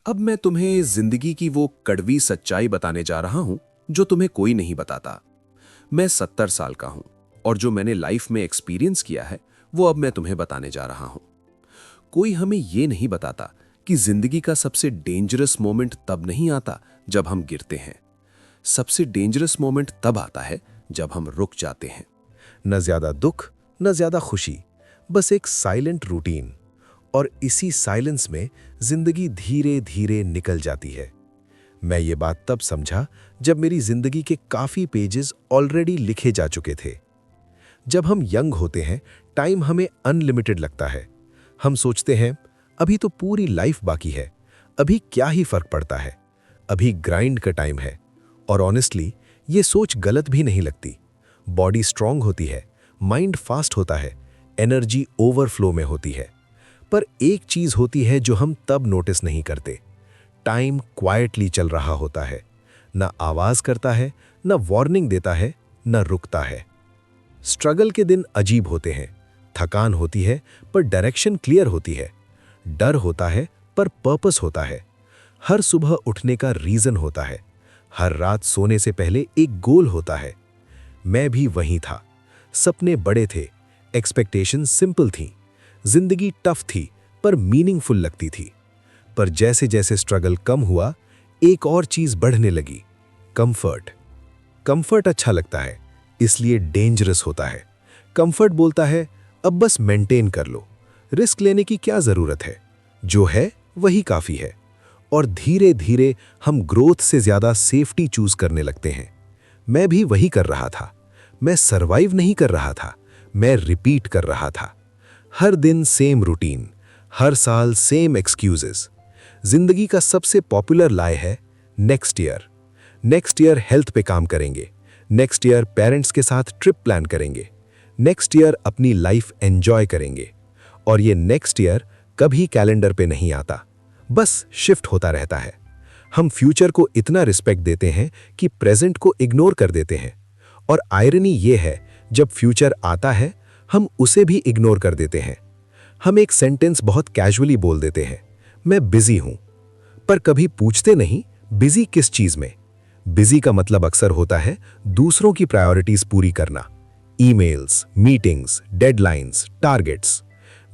अब मैं तुम्हें जिंदगी की वो कड़वी सच्चाई बताने जा रहा हूं जो तुम्हें कोई नहीं बताता। मैं 70 साल का हूं और जो मैंने लाइफ में एक्सपीरियंस किया है वो अब मैं तुम्हें बताने जा रहा हूं। कोई हमें ये नहीं बताता कि जिंदगी का सबसे डेंजरस मोमेंट तब नहीं आता जब हम गिरते हैं। सबसे डेंजरस मोमेंट तब आता है जब हम रुक जाते हैं। न ज्यादा दुख, न ज्यादा खुशी, बस एक साइलेंट रूटीन। और इसी साइलेंस में जिंदगी धीरे धीरे निकल जाती है। मैं ये बात तब समझा जब मेरी जिंदगी के काफी पेजेस ऑलरेडी लिखे जा चुके थे। जब हम यंग होते हैं, टाइम हमें अनलिमिटेड लगता है। हम सोचते हैं अभी तो पूरी लाइफ बाकी है, अभी क्या ही फर्क पड़ता है, अभी ग्राइंड का टाइम है। और ऑनेस्टली ये सोच गलत भी नहीं लगती। बॉडी स्ट्रांग होती है, माइंड फास्ट होता है, एनर्जी ओवरफ्लो में होती है। पर एक चीज होती है जो हम तब नोटिस नहीं करते। टाइम क्वाइटली चल रहा होता है, न आवाज करता है, न वार्निंग देता है, न रुकता है। स्ट्रगल के दिन अजीब होते हैं। थकान होती है पर डायरेक्शन क्लियर होती है। डर होता है पर पर्पस होता है। हर सुबह उठने का रीजन होता है। हर रात सोने से पहले एक गोल होता है। मैं भी वहीं था। सपने बड़े थे, एक्सपेक्टेशन सिंपल थी, जिंदगी टफ थी पर मीनिंगफुल लगती थी। पर जैसे जैसे स्ट्रगल कम हुआ, एक और चीज बढ़ने लगी, कंफर्ट। कंफर्ट अच्छा लगता है, इसलिए डेंजरस होता है। कंफर्ट बोलता है अब बस मेंटेन कर लो, रिस्क लेने की क्या जरूरत है, जो है वही काफी है। और धीरे धीरे हम ग्रोथ से ज्यादा सेफ्टी चूज करने लगते हैं। मैं भी वही कर रहा था। मैं सरवाइव नहीं कर रहा था, मैं रिपीट कर रहा था। हर दिन सेम रूटीन, हर साल सेम एक्सक्यूजेस। जिंदगी का सबसे पॉपुलर लाई है next year. Next year health पे काम करेंगे, नेक्स्ट ईयर पेरेंट्स के साथ ट्रिप प्लान करेंगे, नेक्स्ट ईयर अपनी लाइफ एंजॉय करेंगे। और ये नेक्स्ट ईयर कभी कैलेंडर पे नहीं आता, बस शिफ्ट होता रहता है। हम फ्यूचर को इतना रिस्पेक्ट देते हैं कि प्रेजेंट को इग्नोर कर देते हैं। और आयरनी ये है, जब फ्यूचर आता है हम उसे भी इग्नोर कर देते हैं। हम एक सेंटेंस बहुत कैजुअली बोल देते हैं, मैं बिजी हूं, पर कभी पूछते नहीं बिजी किस चीज में। बिजी का मतलब अक्सर होता है दूसरों की प्रायोरिटीज पूरी करना, emails, meetings, deadlines, targets.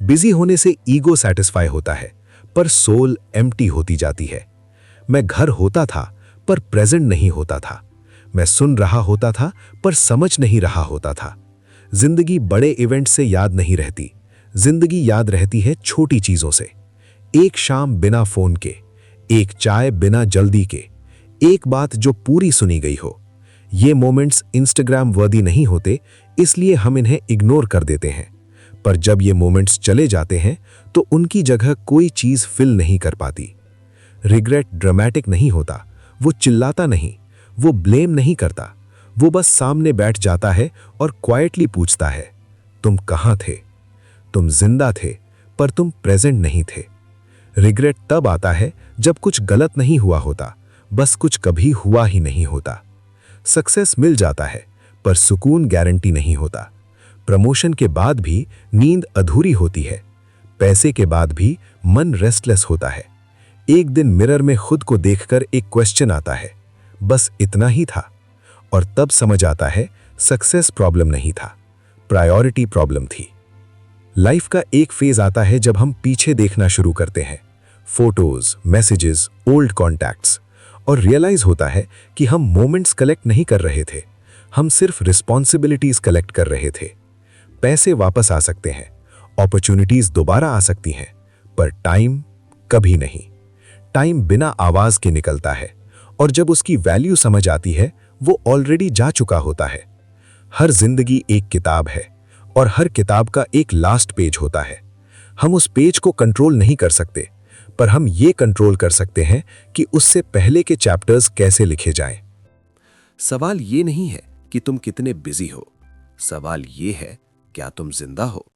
Busy होने से ईगो सेटिस्फाई होता है पर सोल एम्प्टी होती जाती है। मैं घर होता था पर प्रेजेंट नहीं होता था। मैं सुन रहा होता था पर समझ नहीं रहा होता था। जिंदगी बड़े इवेंट से याद नहीं रहती, जिंदगी याद रहती है छोटी चीजों से। एक शाम बिना फोन के, एक चाय बिना जल्दी के, एक बात जो पूरी सुनी गई हो। ये मोमेंट्स इंस्टाग्राम वर्दी नहीं होते, इसलिए हम इन्हें इग्नोर कर देते हैं। पर जब ये मोमेंट्स चले जाते हैं तो उनकी जगह कोई चीज फिल नहीं कर पाती। रिग्रेट ड्रामेटिक नहीं होता, वो चिल्लाता नहीं, वो ब्लेम नहीं करता, वो बस सामने बैठ जाता है और क्वाइटली पूछता है, तुम कहां थे? तुम जिंदा थे पर तुम प्रेजेंट नहीं थे। रिग्रेट तब आता है जब कुछ गलत नहीं हुआ होता, बस कुछ कभी हुआ ही नहीं होता। सक्सेस मिल जाता है पर सुकून गारंटी नहीं होता। प्रमोशन के बाद भी नींद अधूरी होती है, पैसे के बाद भी मन रेस्टलेस होता है। एक दिन मिरर में खुद को देखकर एक क्वेश्चन आता है, बस इतना ही था। और तब समझ आता है सक्सेस प्रॉब्लम नहीं था, प्रायोरिटी प्रॉब्लम थी। लाइफ का एक फेज आता है जब हम पीछे देखना शुरू करते हैं, फोटोज, मैसेजेस, ओल्ड कॉन्टैक्ट्स, और रियलाइज होता है कि हम मोमेंट्स कलेक्ट नहीं कर रहे थे, हम सिर्फ रिस्पॉन्सिबिलिटीज कलेक्ट कर रहे थे। पैसे वापस आ सकते हैं, अपॉर्चुनिटीज दोबारा आ सकती हैं, पर टाइम कभी नहीं। टाइम बिना आवाज के निकलता है और जब उसकी वैल्यू समझ आती है वो ऑलरेडी जा चुका होता है। हर जिंदगी एक किताब है और हर किताब का एक लास्ट पेज होता है। हम उस पेज को कंट्रोल नहीं कर सकते, पर हम ये कंट्रोल कर सकते हैं कि उससे पहले के चैप्टर्स कैसे लिखे जाएं। सवाल ये नहीं है कि तुम कितने बिजी हो, सवाल ये है क्या तुम जिंदा हो।